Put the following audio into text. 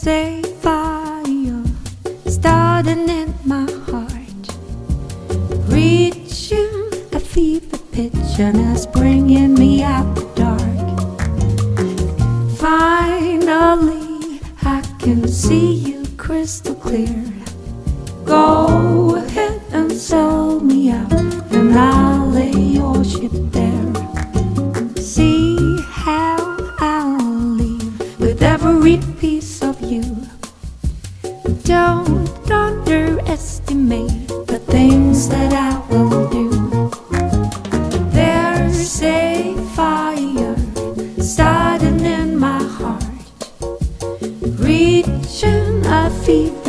a fire starting in my heart, reaching a fever pitch, and it's bringing me out the dark. Finally, I can see you crystal clear. Go ahead and sell me out, and I'll lay your ship there. See how I'll leave with every piece of you. Don't underestimate the things that I will do. There's a fire starting in my heart, reaching a fever